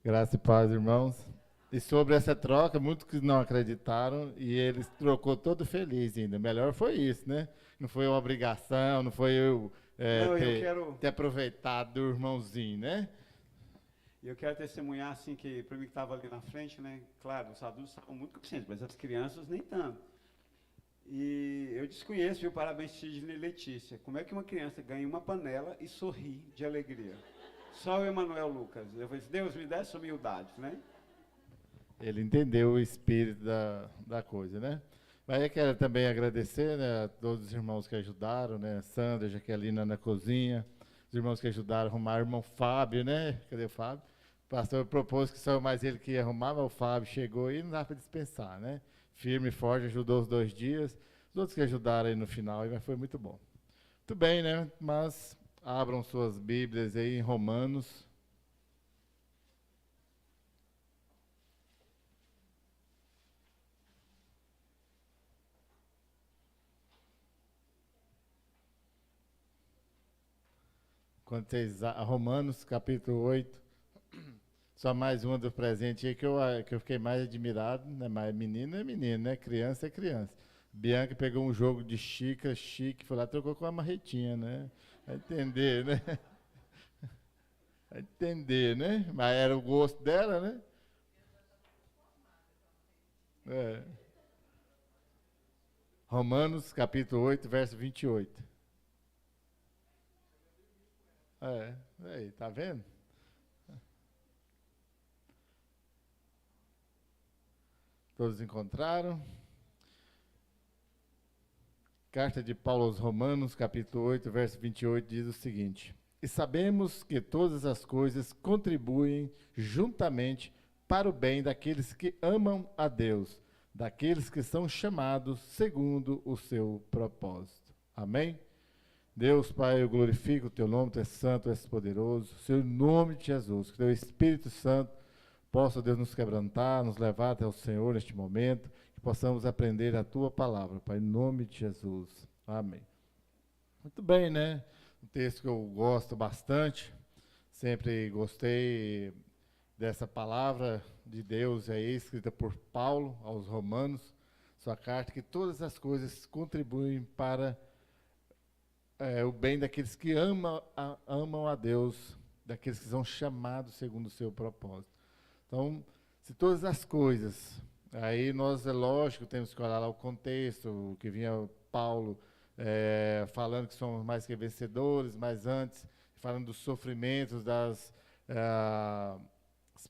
Graça e paz, irmãos. E sobre essa troca, muitos que não acreditaram e eles trocou todo feliz ainda. Melhor foi isso, né? Não foi uma obrigação, não foi eu Não, ter aproveitado do irmãozinho, né? eu quero testemunhar assim que para mim que estava ali na frente, né? Claro, os adultos estavam muito conscientes, mas as crianças nem tanto. E eu desconheço, viu? Parabéns, Sidney e Letícia. Como é que uma criança ganha uma panela e sorri de alegria? Só o Emanuel Lucas. Eu falei assim, Deus me dá essa humildade, né? Ele entendeu o espírito da coisa, né? Mas eu quero também agradecer, né, a todos os irmãos que ajudaram, né? Sandra, Jaqueline na cozinha, os irmãos que ajudaram a arrumar, o irmão Fábio, né? Cadê o Fábio? O pastor propôs que só mais ele que ia arrumar, mas o Fábio chegou e não dá para dispensar, né? Firme e forte, ajudou os 2 dias. Os outros que ajudaram aí no final, mas foi muito bom. Muito bem, né? Mas abram suas Bíblias aí em Romanos. Quando vocês, Romanos, capítulo 8. Só mais uma do presente aí que eu fiquei mais admirado, né? Mas menino é menino, né? Criança é criança. Bianca pegou um jogo de xícara, chique, foi lá, trocou com uma marretinha, né? Vai entender, né? Vai entender, né? Mas era o gosto dela, né? É. Romanos, capítulo 8, verso 28. É, aí, tá vendo? Todos encontraram? Carta de Paulo aos Romanos, capítulo 8, verso 28, diz o seguinte: E sabemos que todas as coisas contribuem juntamente para o bem daqueles que amam a Deus, daqueles que são chamados segundo o seu propósito. Amém? Deus, Pai, eu glorifico o teu nome, tu és santo, tu és poderoso, Senhor, em nome de Jesus, que teu Espírito Santo possa, Deus, nos quebrantar, nos levar até o Senhor neste momento, que possamos aprender a tua palavra, Pai, em nome de Jesus. Amém. Muito bem, né? Um texto que eu gosto bastante, sempre gostei dessa palavra de Deus aí, escrita por Paulo aos Romanos, sua carta, que todas as coisas contribuem para o bem daqueles que amam a Deus, daqueles que são chamados segundo o seu propósito. Então, se todas as coisas, aí nós, é lógico, temos que olhar lá o contexto, o que vinha Paulo falando que somos mais que vencedores, mas antes, falando dos sofrimentos, das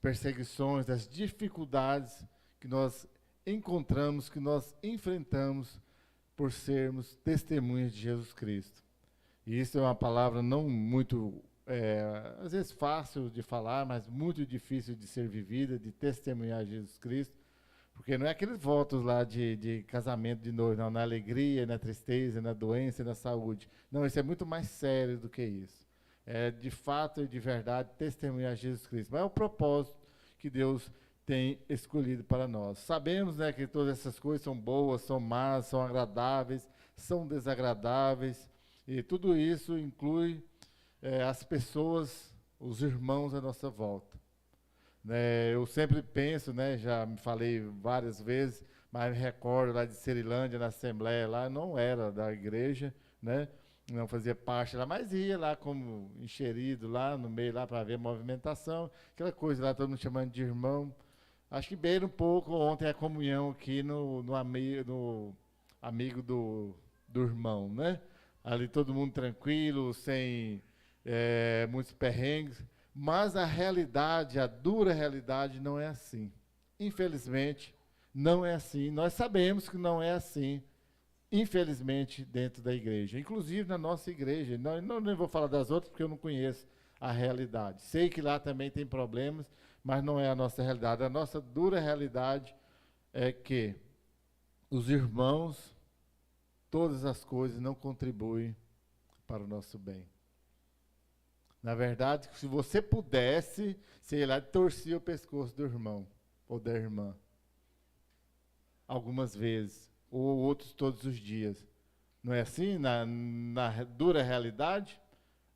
perseguições, das dificuldades que nós encontramos, que nós enfrentamos por sermos testemunhas de Jesus Cristo. E isso é uma palavra não muito, às vezes fácil de falar, mas muito difícil de ser vivida, de testemunhar Jesus Cristo, porque não é aqueles votos lá de casamento de noivo, não, na alegria, na tristeza, na doença, na saúde. Não, isso é muito mais sério do que isso. É de fato e de verdade testemunhar Jesus Cristo. Mas é o propósito que Deus tem escolhido para nós. Sabemos, né, que todas essas coisas são boas, são más, são agradáveis, são desagradáveis, e tudo isso inclui as pessoas, os irmãos à nossa volta. Né, eu sempre penso, né, já me falei várias vezes, mas me recordo lá de Cerilândia, na Assembleia, lá não era da igreja, né, não fazia parte lá, mas ia lá como encherido, lá no meio, lá para ver a movimentação, aquela coisa lá, todo mundo chamando de irmão. Acho que beira um pouco ontem a comunhão aqui no amigo do irmão, né? Ali todo mundo tranquilo, sem muitos perrengues, mas a realidade, a dura realidade, não é assim. Infelizmente, não é assim. Nós sabemos que não é assim, infelizmente, dentro da igreja. Inclusive na nossa igreja. Não, nem vou falar das outras porque eu não conheço a realidade. Sei que lá também tem problemas, mas não é a nossa realidade. A nossa dura realidade é que os irmãos, todas as coisas não contribuem para o nosso bem. Na verdade, se você pudesse, você ia lá e torcia o pescoço do irmão ou da irmã. Algumas vezes, ou outros todos os dias. Não é assim na dura realidade?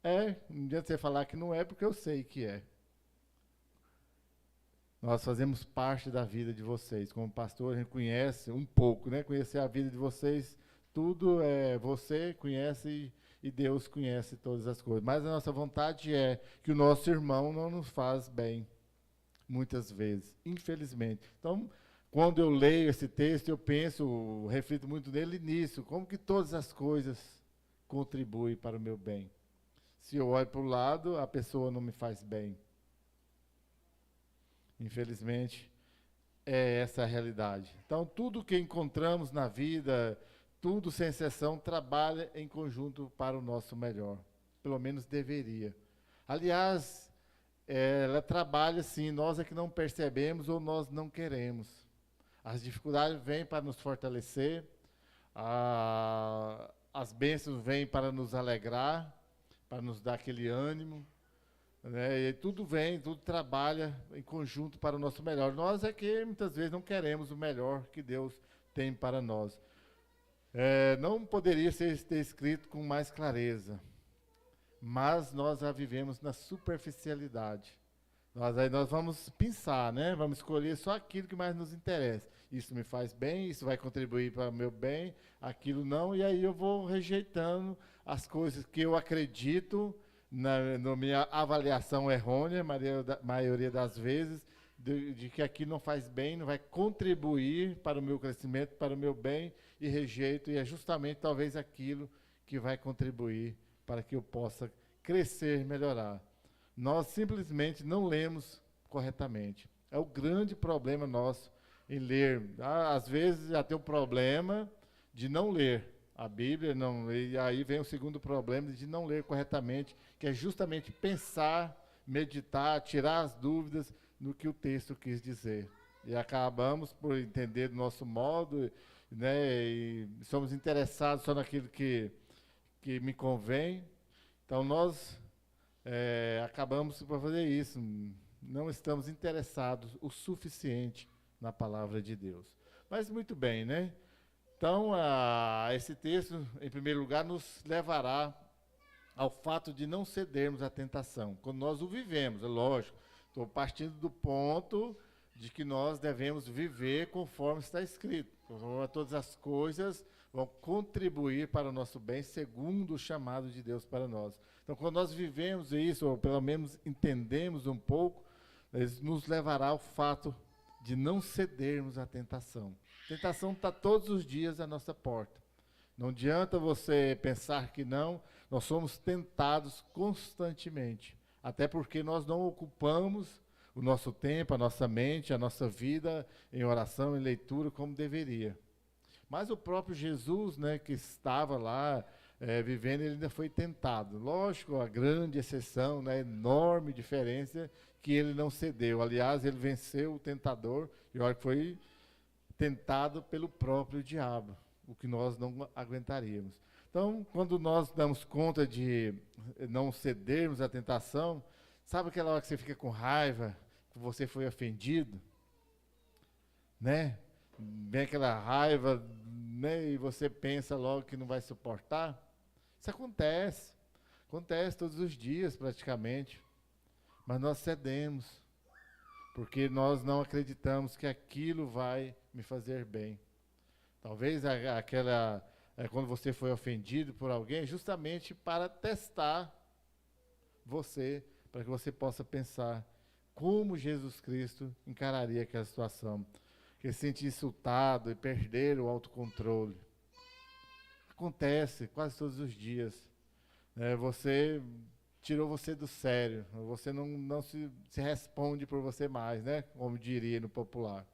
É, não adianta você falar que não é, porque eu sei que é. Nós fazemos parte da vida de vocês. Como pastor, a gente conhece um pouco, né? Conhecer a vida de vocês, tudo é você conhece e Deus conhece todas as coisas. Mas a nossa vontade é que o nosso irmão não nos faz bem, muitas vezes, infelizmente. Então, quando eu leio esse texto, eu penso, reflito muito nele nisso, como que todas as coisas contribuem para o meu bem. Se eu olho para o lado, a pessoa não me faz bem. Infelizmente, é essa a realidade. Então, tudo que encontramos na vida, tudo sem exceção, trabalha em conjunto para o nosso melhor. Pelo menos deveria. Aliás, ela trabalha sim, nós é que não percebemos ou nós não queremos. As dificuldades vêm para nos fortalecer, as bênçãos vêm para nos alegrar, para nos dar aquele ânimo, né? E tudo vem, tudo trabalha em conjunto para o nosso melhor. Nós é que muitas vezes não queremos o melhor que Deus tem para nós. Não poderia ter escrito com mais clareza, mas nós a vivemos na superficialidade. Nós vamos pensar, né? Vamos escolher só aquilo que mais nos interessa. Isso me faz bem, isso vai contribuir para o meu bem, aquilo não, e aí eu vou rejeitando as coisas que eu acredito, na minha avaliação errônea, maioria das vezes, de que aquilo não faz bem, não vai contribuir para o meu crescimento, para o meu bem, e rejeito, e é justamente talvez aquilo que vai contribuir para que eu possa crescer, melhorar. Nós simplesmente não lemos corretamente. É o grande problema nosso em ler. Às vezes já tem o problema de não ler a Bíblia, e aí vem o segundo problema de não ler corretamente, que é justamente pensar, meditar, tirar as dúvidas no que o texto quis dizer. E acabamos por entender do nosso modo, né, e somos interessados só naquilo que me convém. Então nós acabamos por fazer isso, não estamos interessados o suficiente na palavra de Deus. Mas muito bem, né? Então, esse texto, em primeiro lugar, nos levará ao fato de não cedermos à tentação. Quando nós o vivemos, é lógico, estou partindo do ponto de que nós devemos viver conforme está escrito. Todas as coisas vão contribuir para o nosso bem, segundo o chamado de Deus para nós. Então, quando nós vivemos isso, ou pelo menos entendemos um pouco, isso nos levará ao fato de não cedermos à tentação. A tentação está todos os dias à nossa porta. Não adianta você pensar que não, nós somos tentados constantemente. Até porque nós não ocupamos o nosso tempo, a nossa mente, a nossa vida em oração, em leitura, como deveria. Mas o próprio Jesus, né, que estava lá vivendo, ele ainda foi tentado. Lógico, a grande exceção, né, enorme diferença, que ele não cedeu. Aliás, ele venceu o tentador, e olha que foi tentado pelo próprio diabo, o que nós não aguentaríamos. Então, quando nós damos conta de não cedermos à tentação, sabe aquela hora que você fica com raiva, que você foi ofendido? Né? Vem aquela raiva, né? E você pensa logo que não vai suportar. Isso acontece todos os dias praticamente, mas nós cedemos, porque nós não acreditamos que aquilo vai me fazer bem. Talvez quando você foi ofendido por alguém, justamente para testar você, para que você possa pensar como Jesus Cristo encararia aquela situação. Que se sentir insultado e perder o autocontrole. Acontece quase todos os dias. Você tirou você do sério. Você não se responde por você mais, né? Como diria no popular.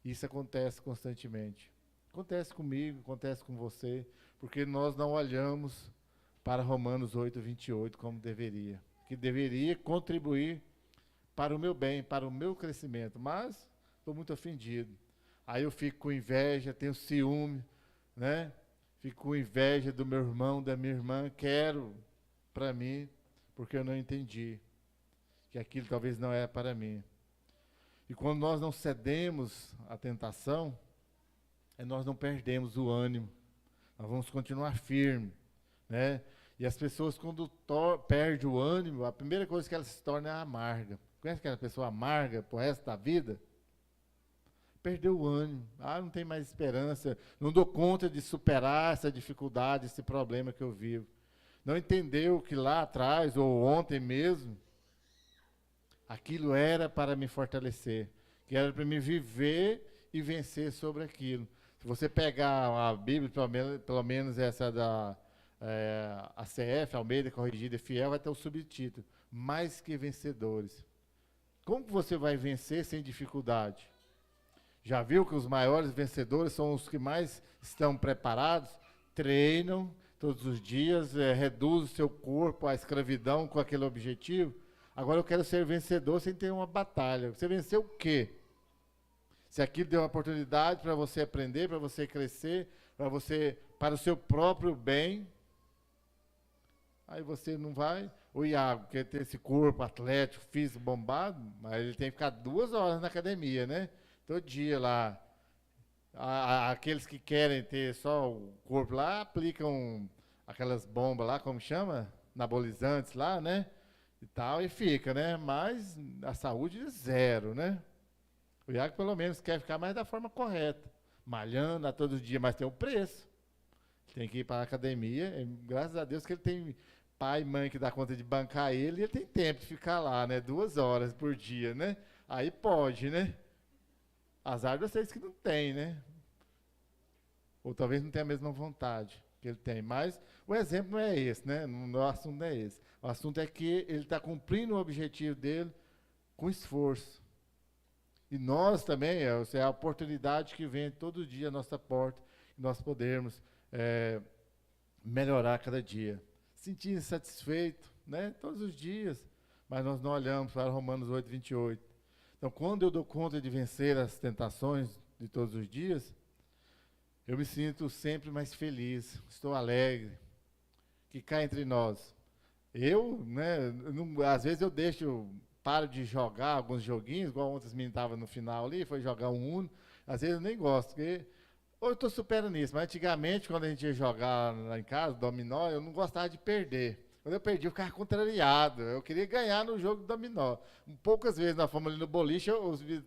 Isso acontece constantemente. Acontece comigo, acontece com você, porque nós não olhamos para Romanos 8:28 como deveria. Que deveria contribuir para o meu bem, para o meu crescimento. Mas estou muito ofendido. Aí eu fico com inveja, tenho ciúme, né? Fico com inveja do meu irmão, da minha irmã, quero para mim, porque eu não entendi que aquilo talvez não é para mim. E quando nós não cedemos à tentação, nós não perdemos o ânimo, nós vamos continuar firmes, né? E as pessoas, quando perdem o ânimo, a primeira coisa que elas se tornam é amarga. Conhece aquela pessoa amarga pro resto da vida? Perdeu o ânimo. Não tem mais esperança. Não dou conta de superar essa dificuldade, esse problema que eu vivo. Não entendeu que lá atrás, ou ontem mesmo, aquilo era para me fortalecer. Que era para me viver e vencer sobre aquilo. Se você pegar a Bíblia, pelo menos essa da ACF, Almeida Corrigida e Fiel, vai ter o subtítulo: Mais que vencedores. Como que você vai vencer sem dificuldade? Já viu que os maiores vencedores são os que mais estão preparados, treinam todos os dias, reduzem o seu corpo à escravidão com aquele objetivo? Agora eu quero ser vencedor sem ter uma batalha. Você venceu o quê? Se aquilo deu uma oportunidade para você aprender, para você crescer, para o seu próprio bem, aí você não vai. O Iago quer ter esse corpo atlético, físico, bombado, mas ele tem que ficar 2 horas na academia, né? Todo dia lá. Aqueles que querem ter só o corpo lá, aplicam aquelas bombas lá, como chama? Anabolizantes lá, né? E tal, e fica, né? Mas a saúde é 0, né? O Iago pelo menos quer ficar mais da forma correta. Malhando a todo dia, mas tem um preço. Tem que ir para a academia. Graças a Deus que ele tem pai e mãe que dá conta de bancar ele, e ele tem tempo de ficar lá, né? 2 horas por dia, né? Aí pode, né? Azar de vocês que não tem, né? Ou talvez não tenha a mesma vontade que ele tem. Mas o exemplo não é esse, né? O assunto não é esse. O assunto é que ele está cumprindo o objetivo dele com esforço. E nós também, é a oportunidade que vem todo dia à nossa porta, e nós podermos melhorar cada dia. Sentir insatisfeito, né? Todos os dias. Mas nós não olhamos para Romanos 8, 28. Então, quando eu dou conta de vencer as tentações de todos os dias, eu me sinto sempre mais feliz, estou alegre. Que cá entre nós. Eu, né, às vezes eu paro de jogar alguns joguinhos, igual ontem os meninos estavam no final ali, foi jogar um Uno, às vezes eu nem gosto, porque hoje eu estou superando nisso, mas antigamente, quando a gente ia jogar lá em casa, dominó, eu não gostava de perder. Quando eu perdi, eu ficava contrariado. Eu queria ganhar no jogo do dominó. Poucas vezes nós fomos ali no boliche,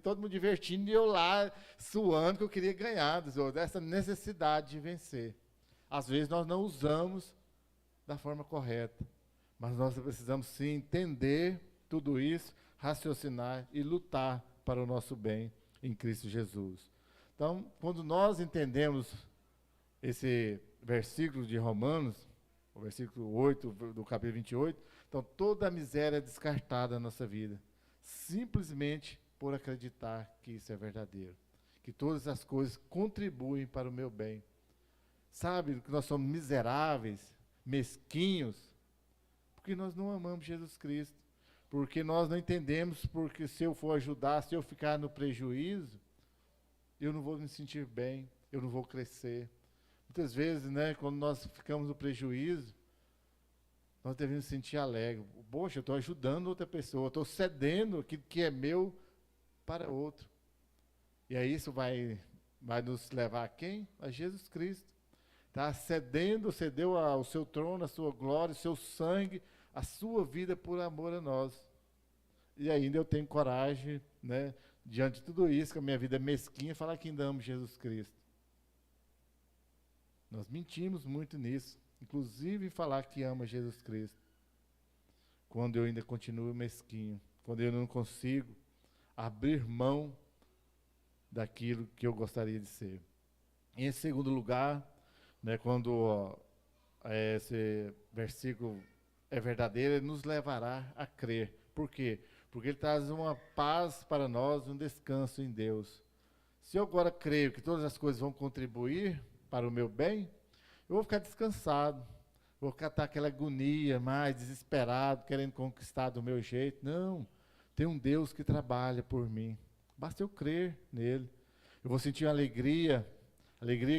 todo mundo divertindo e eu lá suando que eu queria ganhar dos outros. Essa necessidade de vencer. Às vezes nós não usamos da forma correta. Mas nós precisamos sim entender tudo isso, raciocinar e lutar para o nosso bem em Cristo Jesus. Então, quando nós entendemos esse versículo de Romanos, o versículo 8 do capítulo 28, então toda a miséria é descartada na nossa vida, simplesmente por acreditar que isso é verdadeiro, que todas as coisas contribuem para o meu bem. Sabe que nós somos miseráveis, mesquinhos, porque nós não amamos Jesus Cristo, porque nós não entendemos, porque se eu for ajudar, se eu ficar no prejuízo, eu não vou me sentir bem, eu não vou crescer. Muitas vezes, né, quando nós ficamos no prejuízo, nós devemos sentir alegre. Poxa, eu estou ajudando outra pessoa, estou cedendo aquilo que é meu para outro. E aí isso vai nos levar a quem? A Jesus Cristo. Está cedeu ao seu trono, a sua glória, o seu sangue, a sua vida por amor a nós. E ainda eu tenho coragem, né, diante de tudo isso, que a minha vida é mesquinha, falar que ainda amo Jesus Cristo. Nós mentimos muito nisso, inclusive em falar que ama Jesus Cristo, quando eu ainda continuo mesquinho, quando eu não consigo abrir mão daquilo que eu gostaria de ser. Em segundo lugar, né, quando esse versículo é verdadeiro, ele nos levará a crer. Por quê? Porque ele traz uma paz para nós, um descanso em Deus. Se eu agora creio que todas as coisas vão contribuir para o meu bem, eu vou ficar descansado, vou ficar aquela agonia, mais desesperado, querendo conquistar do meu jeito. Não, tem um Deus que trabalha por mim. Basta eu crer nele. Eu vou sentir uma alegria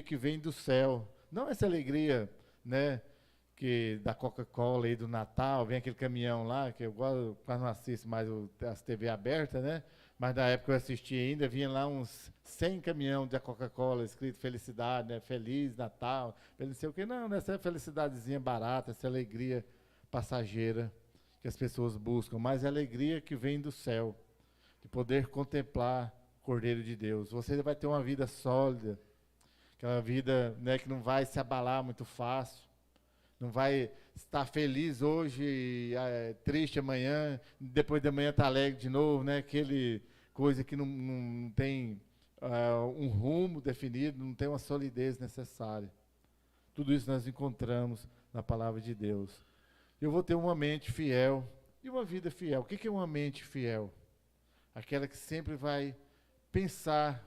que vem do céu. Não essa alegria, né, que da Coca-Cola e do Natal, vem aquele caminhão lá, que eu quase não assisto mais as TV abertas, né? Mas na época eu assisti ainda, vinha lá uns 100 caminhões da Coca-Cola, escrito felicidade, né? Feliz Natal, não sei o quê. Não, essa felicidadezinha barata, essa alegria passageira, que as pessoas buscam, mas a alegria que vem do céu, de poder contemplar o Cordeiro de Deus. Você vai ter uma vida sólida, aquela vida, né, que não vai se abalar muito fácil, não vai estar feliz hoje e triste amanhã, depois de amanhã estar alegre de novo, né? Aquele coisa que não tem um rumo definido, não tem uma solidez necessária. Tudo isso nós encontramos na palavra de Deus. Eu vou ter uma mente fiel e uma vida fiel. O que é uma mente fiel? Aquela que sempre vai pensar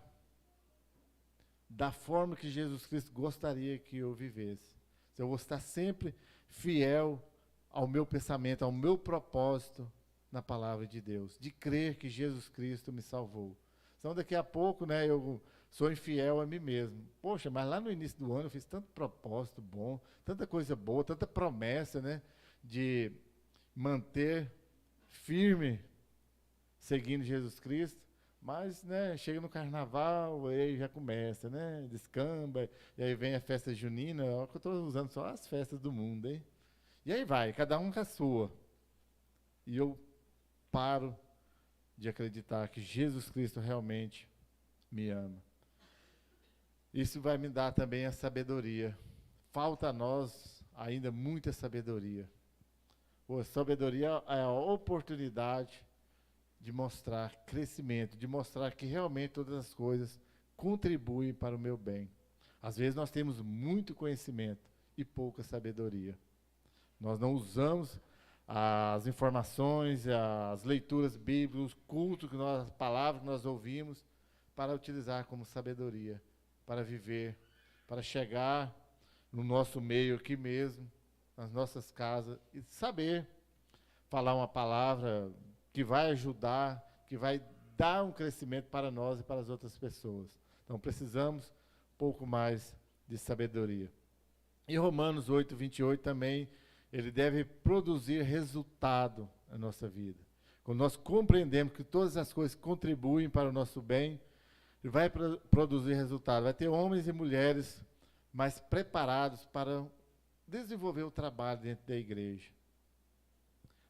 da forma que Jesus Cristo gostaria que eu vivesse. Eu vou estar sempre fiel ao meu pensamento, ao meu propósito na palavra de Deus, de crer que Jesus Cristo me salvou. Então, daqui a pouco, né, eu sou infiel a mim mesmo. Poxa, mas lá no início do ano eu fiz tanto propósito bom, tanta coisa boa, tanta promessa, né, de manter firme, seguindo Jesus Cristo. Mas, né, chega no carnaval, aí já começa, né, descamba, e aí vem a festa junina, ó, que eu estou usando só as festas do mundo, hein? E aí vai, cada um com a sua. E eu paro de acreditar que Jesus Cristo realmente me ama. Isso vai me dar também a sabedoria. Falta a nós ainda muita sabedoria. A sabedoria é a oportunidade de mostrar crescimento, de mostrar que realmente todas as coisas contribuem para o meu bem. Às vezes nós temos muito conhecimento e pouca sabedoria. Nós não usamos as informações, as leituras bíblicas, os cultos, as palavras que nós ouvimos, para utilizar como sabedoria, para viver, para chegar no nosso meio aqui mesmo, nas nossas casas, e saber falar uma palavra que vai ajudar, que vai dar um crescimento para nós e para as outras pessoas. Então, precisamos um pouco mais de sabedoria. E Romanos 8, 28 também, ele deve produzir resultado na nossa vida. Quando nós compreendemos que todas as coisas contribuem para o nosso bem, ele vai produzir resultado. Vai ter homens e mulheres mais preparados para desenvolver o trabalho dentro da igreja.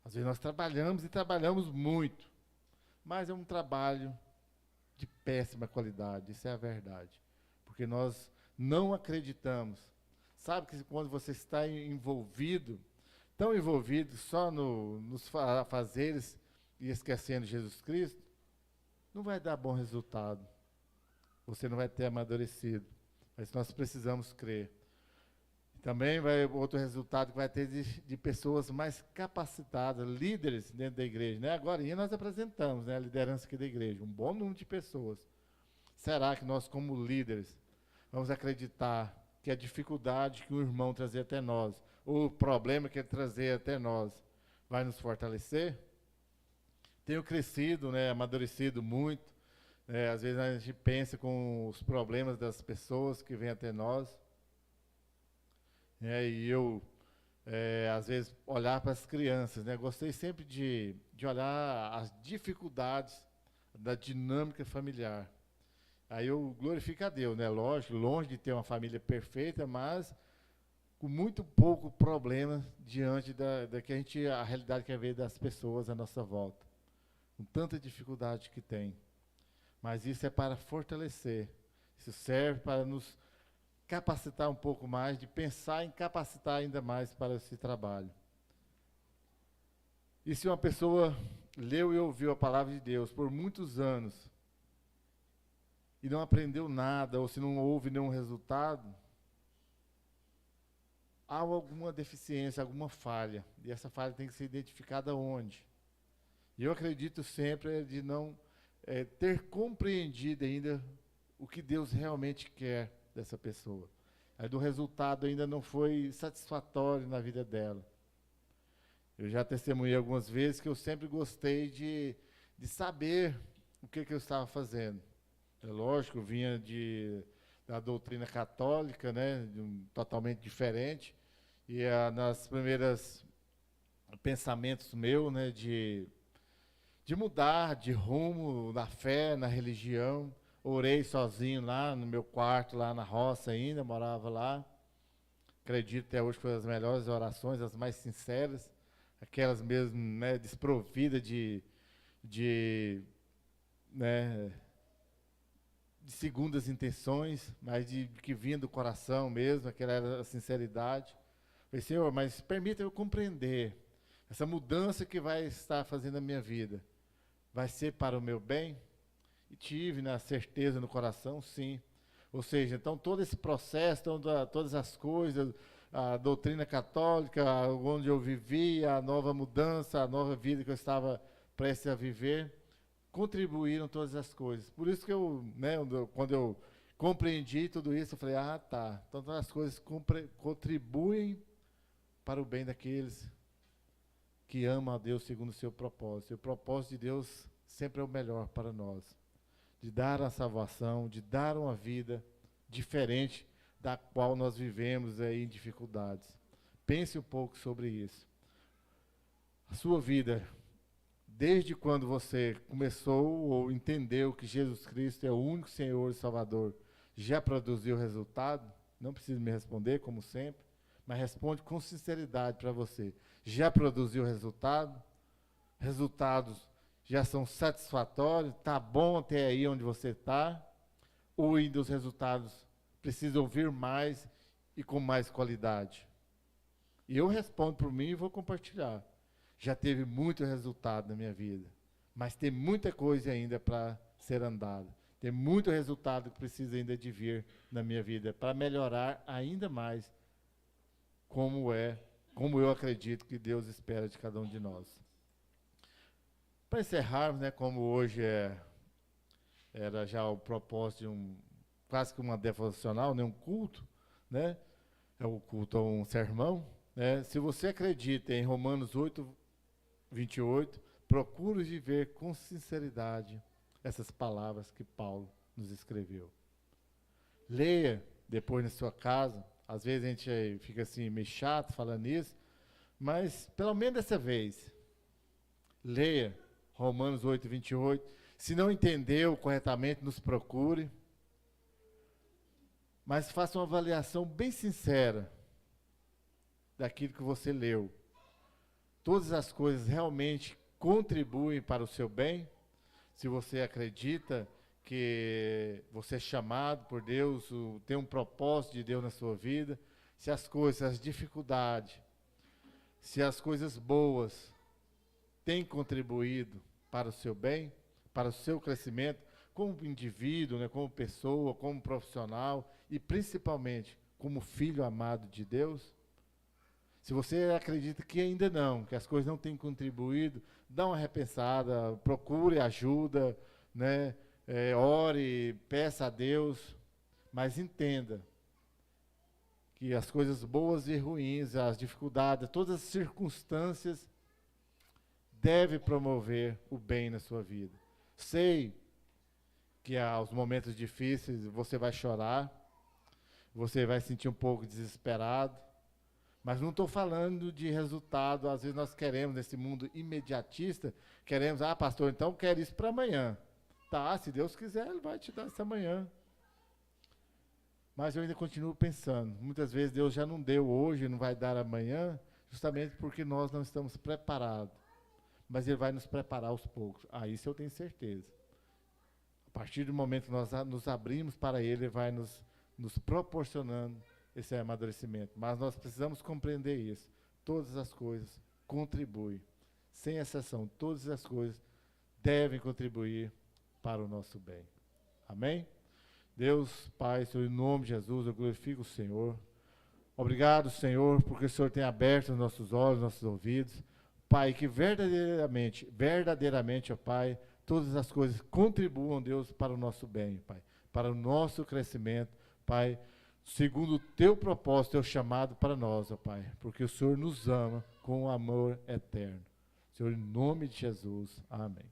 Às vezes nós trabalhamos e trabalhamos muito, mas é um trabalho de péssima qualidade, isso é a verdade. Porque nós não acreditamos. Sabe que quando você está envolvido, tão envolvido só nos fazeres e esquecendo Jesus Cristo, não vai dar bom resultado. Você não vai ter amadurecido. Mas nós precisamos crer. Também vai outro resultado que vai ter de pessoas mais capacitadas, líderes dentro da igreja. Né? Agora nós apresentamos, né, a liderança aqui da igreja, um bom número de pessoas. Será que nós, como líderes, vamos acreditar que a dificuldade que o irmão trazer até nós, ou o problema que ele trazer até nós, vai nos fortalecer? Tenho crescido, né, amadurecido muito. Às vezes a gente pensa com os problemas das pessoas que vêm até nós. E eu, às vezes, olhar para as crianças, né? Gostei sempre de olhar as dificuldades da dinâmica familiar. Aí eu glorifico a Deus, né? Lógico, longe de ter uma família perfeita, mas com muito pouco problema diante a realidade que é ver das pessoas à nossa volta. Com tanta dificuldade que tem. Mas isso é para fortalecer. Isso serve para nos capacitar um pouco mais, de pensar em capacitar ainda mais para esse trabalho. E se uma pessoa leu e ouviu a palavra de Deus por muitos anos e não aprendeu nada, ou se não houve nenhum resultado, há alguma deficiência, alguma falha, e essa falha tem que ser identificada onde? E eu acredito sempre de não ter compreendido ainda o que Deus realmente quer dessa pessoa. Aí do resultado ainda não foi satisfatório na vida dela. Eu já testemunhei algumas vezes que eu sempre gostei de saber o que eu estava fazendo. É lógico, eu vinha da doutrina católica, né, totalmente diferente, e nas primeiras pensamentos meus, né, de mudar de rumo na fé, na religião. Orei sozinho lá no meu quarto, lá na roça ainda, morava lá. Acredito até hoje que foi as melhores orações, as mais sinceras. aquelas mesmo, né, desprovidas né, de segundas intenções, mas de que vinha do coração mesmo, aquela era a sinceridade. Falei, Senhor, mas permita eu compreender essa mudança que vai estar fazendo na minha vida. Vai ser para o meu bem? E tive na certeza no coração, sim. Ou seja, então todo esse processo, todas as coisas, a doutrina católica, onde eu vivia, a nova mudança, a nova vida que eu estava prestes a viver, contribuíram todas as coisas. Por isso que quando eu compreendi tudo isso, eu falei, tá, então todas as coisas contribuem para o bem daqueles que amam a Deus segundo o seu propósito. E o propósito de Deus sempre é o melhor para nós. De dar a salvação, de dar uma vida diferente da qual nós vivemos aí em dificuldades. Pense um pouco sobre isso. A sua vida, desde quando você começou ou entendeu que Jesus Cristo é o único Senhor e Salvador, já produziu resultado? Não precisa me responder, como sempre, mas responde com sinceridade para você. Já produziu resultado? Resultados já são satisfatórios? Está bom até aí onde você está? Ou ainda os resultados precisam vir mais e com mais qualidade? E eu respondo por mim e vou compartilhar. Já teve muito resultado na minha vida, mas tem muita coisa ainda para ser andada. Tem muito resultado que precisa ainda de vir na minha vida para melhorar ainda mais como eu acredito que Deus espera de cada um de nós. Para encerrarmos, né, como hoje era já o propósito de quase que uma devocional, né, um culto, né, é o culto a um sermão, né, se você acredita em Romanos 8:28, procure viver com sinceridade essas palavras que Paulo nos escreveu. Leia depois na sua casa. Às vezes a gente fica assim meio chato falando isso, mas pelo menos dessa vez, leia Romanos 8:28. Se não entendeu corretamente, nos procure. Mas faça uma avaliação bem sincera daquilo que você leu. Todas as coisas realmente contribuem para o seu bem? Se você acredita que você é chamado por Deus, tem um propósito de Deus na sua vida, se as coisas, as dificuldades, se as coisas boas têm contribuído para o seu bem, para o seu crescimento, como indivíduo, né, como pessoa, como profissional e principalmente como filho amado de Deus. Se você acredita que ainda não, que as coisas não têm contribuído, dá uma repensada, procure ajuda, né? Ore, peça a Deus, mas entenda que as coisas boas e ruins, as dificuldades, todas as circunstâncias devem promover o bem na sua vida. Sei que aos momentos difíceis você vai chorar, você vai sentir um pouco desesperado, mas não estou falando de resultado. Às vezes nós queremos, nesse mundo imediatista, queremos, pastor, então eu quero isso para amanhã. Tá, se Deus quiser, Ele vai te dar essa manhã. Mas eu ainda continuo pensando, muitas vezes Deus já não deu hoje, não vai dar amanhã, justamente porque nós não estamos preparados. Mas Ele vai nos preparar aos poucos. Isso eu tenho certeza. A partir do momento que nós nos abrimos para Ele, Ele vai nos proporcionando esse amadurecimento. Mas nós precisamos compreender isso. Todas as coisas contribuem, sem exceção, todas as coisas devem contribuir para o nosso bem. Amém? Deus, Pai, Senhor, em nome de Jesus, eu glorifico o Senhor. Obrigado, Senhor, porque o Senhor tem aberto os nossos olhos, nossos ouvidos. Pai, que verdadeiramente, ó Pai, todas as coisas contribuam, Deus, para o nosso bem, Pai, para o nosso crescimento, Pai, segundo o Teu propósito, Teu chamado para nós, ó Pai, porque o Senhor nos ama com um amor eterno. Senhor, em nome de Jesus, amém.